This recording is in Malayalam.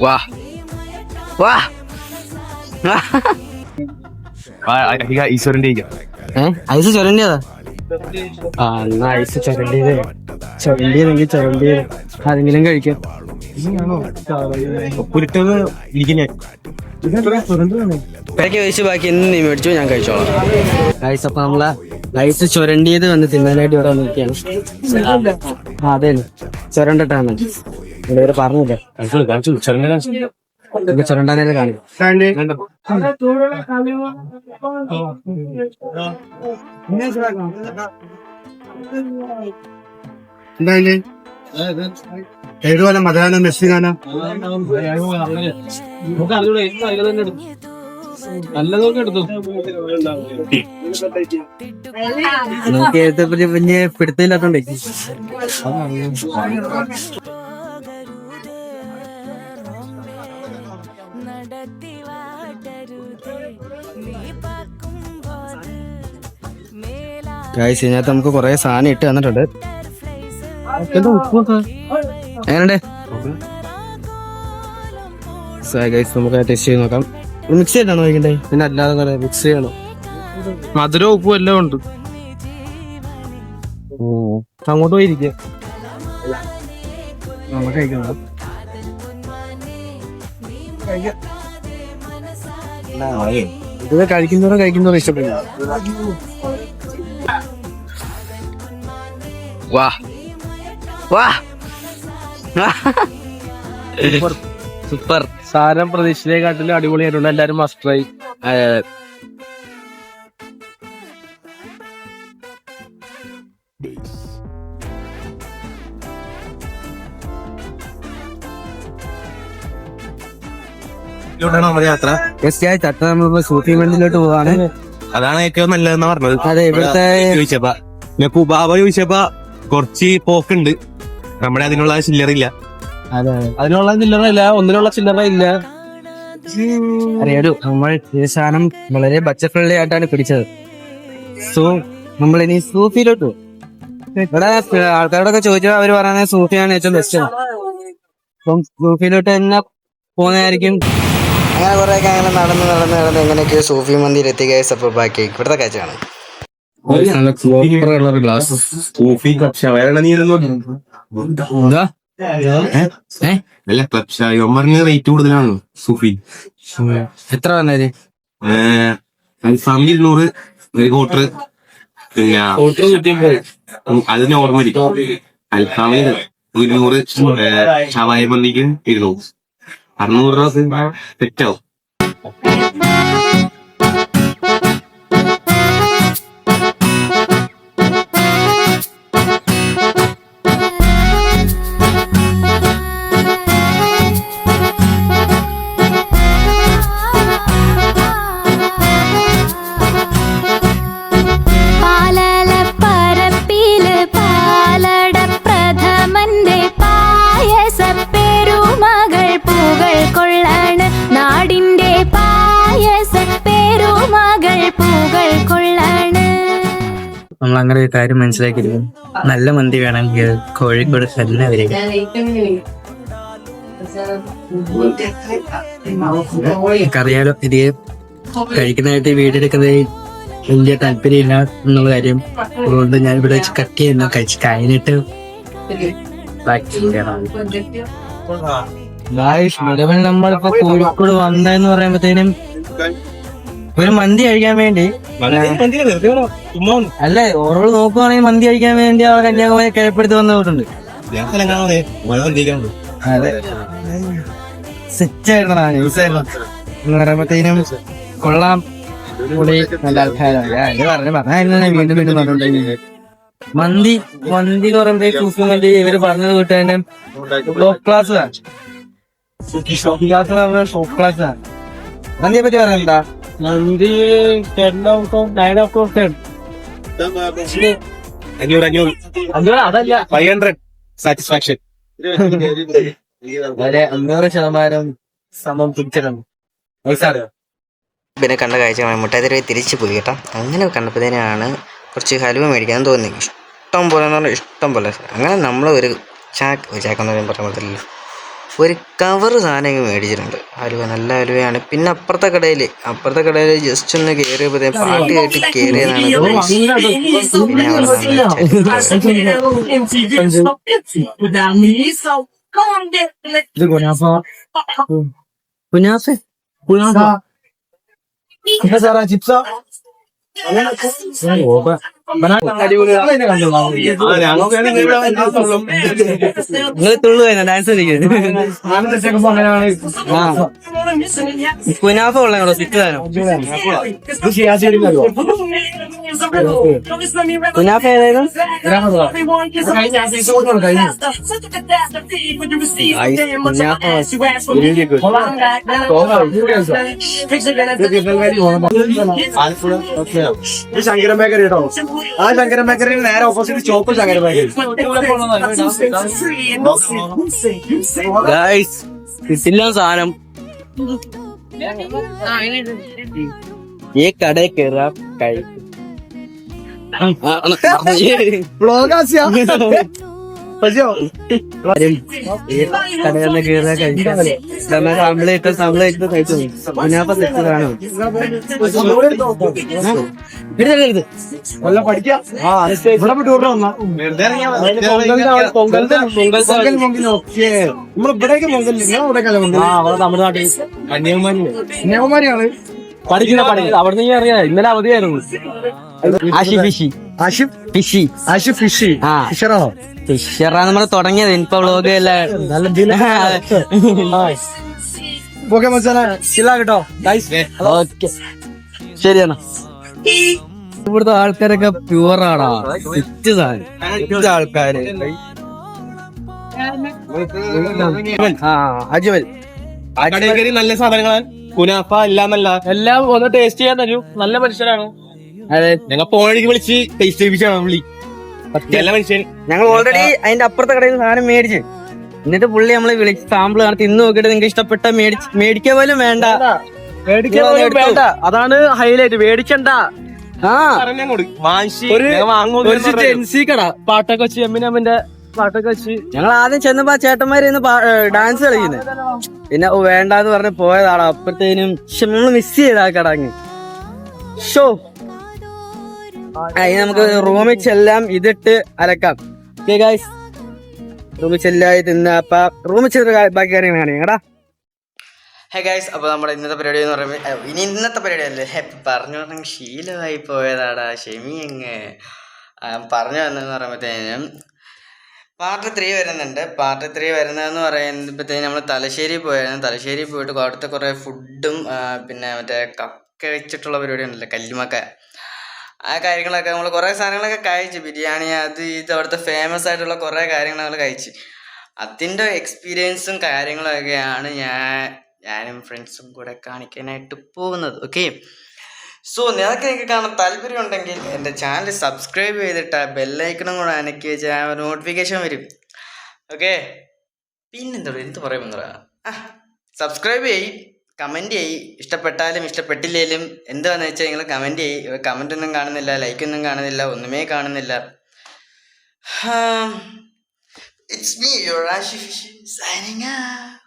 വാ വാ ഈശ്വരന്റെ ഐസ് ചൊരണ്ടിയതാ. എന്നാ ഐസ് ചൊരണ്ടിയതെങ്കിൽ ചൊരണ്ടിയത് അതെങ്കിലും കഴിക്കാം. പുരുട്ടത് ഇരിക്കുന്നേ ഇടയ്ക്ക് കഴിച്ച് ബാക്കി എന്ത് നീ മേടിച്ചു ഞാൻ കഴിച്ചോളാം. ഐസ് അപ്പൊ നമ്മളെ ഐസ് ചൊരണ്ടിയത് വന്ന് തിന്നാനായിട്ട് ഇവിടെ വന്നിരിക്കുകയാണ്. അതെ ചൊരണ്ടിട്ടാണ് ഇവിടെ പറഞ്ഞില്ല. ചുരണ്ടാനേ കാണും. എന്തായാലും ഏതുപോലെ മതകാലം മെസ്സി കാണാം. നോക്കി എടുത്തപ്പോ പിന്നെ പിടുത്തില്ലാത്തോണ്ടേ ഗൈസ് ഇതിനകത്ത് നമുക്ക് കുറെ സാധനം ഇട്ട് തന്നിട്ടുണ്ട്. എങ്ങനെയുണ്ട് ഗൈസ്? നമുക്ക് ടെസ്റ്റ് ചെയ്ത് നോക്കാം. മിക്സ് ചെയ്താണോ കഴിക്കണ്ടേ? പിന്നെ അല്ലാതെ മിക്സ് ചെയ്യണോ? മധുരവും ഉപ്പും എല്ലാം ഉണ്ട്. അങ്ങോട്ട് പോയിരിക്കുക നമുക്ക് കഴിക്കണം. ഇത് കഴിക്കുന്നവരും ഇഷ്ടപ്പെടില്ല. വാ വാ സൂപ്പർ. സാധനം പ്രതീക്ഷിച്ചതിനെക്കാട്ടിലും അടിപൊളിയായിട്ടുണ്ട്. എല്ലാരും മസ്റ്റ് ട്രൈ. യാത്ര സൂഫി മണ്ണിലോട്ട് പോവാണ്. അതാണ് ഏറ്റവും നല്ലതെന്ന് പറഞ്ഞത്. അതെ ഇവിടുത്തെ ചോദിച്ചപ്പാ കുബാബ ചോദിച്ചപ്പാ കുറച്ച് പോക്കുണ്ട്. നമ്മുടെ അതിനുള്ള ചില്ലറില്ല. അതെ അതിനുള്ള ചില്ലറ ഇല്ല, ഒന്നിനുള്ള ചില്ലറ ഇല്ല. അറിയാലോ നമ്മൾ ഈ സാധനം വളരെ ബഡ്ജറ്റ് ഫ്രണ്ട്ലി ആയിട്ടാണ് പിടിച്ചത്. സോ നമ്മൾ ഇനി സൂഫിയിലോട്ട് പോകും. ഇവിടെ ആൾക്കാരോടൊക്കെ ചോദിച്ചാൽ അവര് പറയുന്നത് സൂഫിയാണ് ഏറ്റവും ബെസ്റ്റ്. അപ്പം സൂഫിയിലോട്ട് തന്നെ പോകുന്നതായിരിക്കും. അങ്ങനെ കുറെ ഒക്കെ അങ്ങനെ നടന്ന് എങ്ങനെയൊക്കെയോ സൂഫി മന്ദിയിൽ എത്തിക്കുക. സപ്പോർട്ട് ബാക്കി ഇവിടുത്തെ കാഴ്ചയാണ്. ഗ്ലാസ് റേറ്റ് കൂടുതലാണ് സൂഫി. എത്ര വന്നത്? അൽഫാമിൽ 200, ഒരു ക്വാർട്ടർ, പിന്നെ അത് നോർമലി. അൽഫാമിൽ 200, ഷവായ മന്തിക്ക് 200, 600 രൂപ തെറ്റാവും. നമ്മളങ്ങനെ ഒരു കാര്യം മനസ്സിലാക്കിയിരിക്കും. നല്ല മന്തി വേണമെങ്കിൽ കോഴിക്കോട് തന്നെ വരിക. അറിയാലോ ഇത് കഴിക്കുന്നതായിട്ട് വീടെടുക്കുന്നത് വലിയ താല്പര്യമില്ല എന്നുള്ള കാര്യം. അതുകൊണ്ട് ഞാൻ ഇവിടെ കട്ട് ചെയ്യുന്ന കഴിച്ച് കഴിഞ്ഞിട്ട് നിലവിൽ നമ്മളിപ്പോ കോഴിക്കോട് വന്നെന്ന് പറയുമ്പോഴത്തേനും ഒരു മന്തി കഴിക്കാൻ വേണ്ടി അല്ലേ ഓരോട് നോക്കുവാണെങ്കിൽ മന്തി കഴിക്കാൻ വേണ്ടി അവർ കന്യാകുമാരി കിഴപ്പെടുത്ത് വന്നിട്ടുണ്ട്. അതെ സെറ്റായിരുന്നു പറയുമ്പോഴത്തേനും കൊള്ളാം. പുളി നല്ല ആൾക്കാരാണ് പറഞ്ഞാൽ വീണ്ടും പറഞ്ഞിട്ടുണ്ടെങ്കിൽ മന്തി എന്ന് പറയുമ്പോ സൂഫി മന്തി ഇവര് പറഞ്ഞത് വിട്ട് തന്നെ ടോപ്പ് ക്ലാസ് ആണ്. ടോപ്പ് ക്ലാസ് ആണ്. മന്തിയെ പറ്റി പറയാ മന്തി 10 out of 9 out of 10. 500 അതല്ല 500 സാറ്റിസ്ഫാക്ഷൻ. 100% സമം പിടിച്ചിട്ടുണ്ട്. പിന്നെ കണ്ട കാഴ്ച മുട്ടാതിരി തിരിച്ചു പോയി കേട്ടോ. അങ്ങനെ കണ്ടപ്പോഴത്തേനാണ് കുറച്ച് ഹലുവ മേടിക്കാൻ തോന്നി. ഇഷ്ടം പോലെ എന്ന് പറഞ്ഞാൽ ഇഷ്ടം പോലെ. അങ്ങനെ നമ്മൾ ഒരു ചാക്കെന്ന് പറയാൻ പറ്റില്ലല്ലോ. ഒരു കവറ് സാധനം മേടിച്ചിട്ടുണ്ട്. ഹലുവ, നല്ല ഹലുവയാണ്. പിന്നെ അപ്പുറത്തെ കടയിൽ ജസ്റ്റ് ഒന്ന് കയറിയപ്പോൾ പാട്ട് കേട്ട് കയറിയതാണ്. പിന്നെ അവിടെ കുനാഫെ നിങ്ങൾ തുള്ളുവായിരുന്നു ഡാൻസ് കുനാഫ ഉള്ളോ സിറ്റാനോ കുനാഫ ഏതായിരുന്നു? ശങ്കരൻ ബേക്കറി കേട്ടോ. ആ ശങ്കരൻ ബേക്കറി നേരെ ഓപ്പോസിറ്റ് ചോപ്പ് ശങ്കരൻ ബേക്കറി. കിട്ടില്ല സാധനം. ഈ കടയിൽ കയറാ കഴിക്കും. കടയിൽ കയറാ കഴിക്കാം. സംബളമായിട്ട് കഴിച്ചു. കുനാഫ സെറ്റ് കാണും. തമിഴ്നാട്ടിൽ കന്യാകുമാരിയാണ് പഠിക്കുന്ന അവിടെ നിന്ന് അറിയാം. ഇന്നലെ അവധിയായിരുന്നു. ഫിഷറാ നമ്മള് തുടങ്ങിയത്. ഇപ്പൊ വ്ളോഗ് എല്ലാം കേട്ടോ. ഓക്കെ ശരിയാണ്. ഇവിടുത്തെ ആൾക്കാരൊക്കെ പ്യുവറാടാ. ഫിറ്റ് സാധനം ആൾക്കാര്. അജ്മൽ നല്ല സാധനങ്ങളാണ്. കുനാഫ എല്ലാം ഒന്ന് ടേസ്റ്റ് ചെയ്യാൻ തരും. നല്ല മനുഷ്യരാണ്. അതെ, ഞങ്ങൾ പോണേക്ക് വിളിച്ച് ടേസ്റ്റ് ചെയ്യിപ്പിച്ചാണ് വിളി. നല്ല മനുഷ്യൻ. ഞങ്ങൾ ഓൾറെഡി അതിന്റെ അപ്പുറത്തെ കടയിൽ നിന്ന് സാധനം മേടിച്ച്, എന്നിട്ട് പുള്ളി നമ്മളെ വിളിച്ച് സാമ്പിൾ കാണത്തി ഇന്ന് നോക്കിയിട്ട് നിങ്ങൾക്ക് ഇഷ്ടപ്പെട്ട മേടിക്കാൻ പോലും വേണ്ട. അതാണ് ഹൈലൈറ്റ്. മേടിക്കണ്ട. കട പാട്ടൊക്കെ വെച്ച് എമ്മിനമ്മിന്റെ പാട്ടൊക്കെ വെച്ച് ഞങ്ങൾ ആദ്യം ചെന്നപ്പോ ചേട്ടന്മാര് ഡാൻസ് കളിക്കുന്നത്. പിന്നെ വേണ്ടാന്ന് പറഞ്ഞ് പോയതാടാ. അപ്പഴത്തേനും നമ്മള് മിസ് ചെയ്താ കടങ്ങ് ഷോ. അതിന് നമുക്ക് റൂമിൽ ചെല്ലാം, ഇതിട്ട് അലക്കാം. ഓക്കെ ഗൈസ്, റൂമിൽ ചെല്ലായി തിന്നപ്പ റൂമിൽ ചെന്ന് ബാക്കി കാര്യങ്ങൾ കാണിക്കടാ. ഹേ ഗൈസ്, അപ്പോൾ നമ്മുടെ ഇന്നത്തെ പരിപാടി എന്ന് പറയുമ്പോൾ ഇന്നത്തെ പരിപാടി അല്ലേ പറഞ്ഞു പറഞ്ഞെങ്കിൽ ശീലമായി പോയതാടാ. ക്ഷമിയങ്ങ് പറഞ്ഞു വന്നതെന്ന് പറയുമ്പോഴത്തേനും പാർട്ട് 3 വരുന്നുണ്ട്. പാർട്ട് 3 വരുന്നതെന്ന് പറയുമ്പോഴത്തേനും നമ്മൾ തലശ്ശേരി പോയായിരുന്നു. തലശ്ശേരി പോയിട്ട് അവിടുത്തെ കുറേ ഫുഡും പിന്നെ മറ്റേ കക്ക വെച്ചിട്ടുള്ള പരിപാടി ഉണ്ടല്ലോ, കല്ലുമക്ക, ആ കാര്യങ്ങളൊക്കെ നമ്മൾ കുറേ സാധനങ്ങളൊക്കെ കഴിച്ചു. ബിരിയാണി, അത് ഇത് അവിടുത്തെ ഫേമസ് ആയിട്ടുള്ള കുറേ കാര്യങ്ങൾ നമ്മൾ കഴിച്ചു. അതിൻ്റെ എക്സ്പീരിയൻസും കാര്യങ്ങളൊക്കെയാണ് ഞാനും ഫ്രണ്ട്സും കൂടെ കാണിക്കാനായിട്ട് പോകുന്നത്. ഓക്കെ, സോ നിങ്ങൾക്ക് കാണാൻ താല്പര്യം ഉണ്ടെങ്കിൽ എൻ്റെ ചാനൽ സബ്സ്ക്രൈബ് ചെയ്തിട്ട് ബെല്ലൈക്കണും കൂടെ അനക്കി വെച്ചാൽ നോട്ടിഫിക്കേഷൻ വരും. ഓക്കെ, പിന്നെന്താ എന്ത് പറയുമെന്ന് സബ്സ്ക്രൈബ് ചെയ്യും, കമൻറ്റ് ചെയ്യ്. ഇഷ്ടപ്പെട്ടാലും ഇഷ്ടപ്പെട്ടില്ലേലും എന്താണെന്ന് വെച്ചാൽ നിങ്ങൾ കമൻറ്റ് ചെയ്യ്. കമൻ്റ് ഒന്നും കാണുന്നില്ല, ലൈക്കൊന്നും കാണുന്നില്ല, ഒന്നുമേ കാണുന്നില്ല. It's me your Ashif signing out.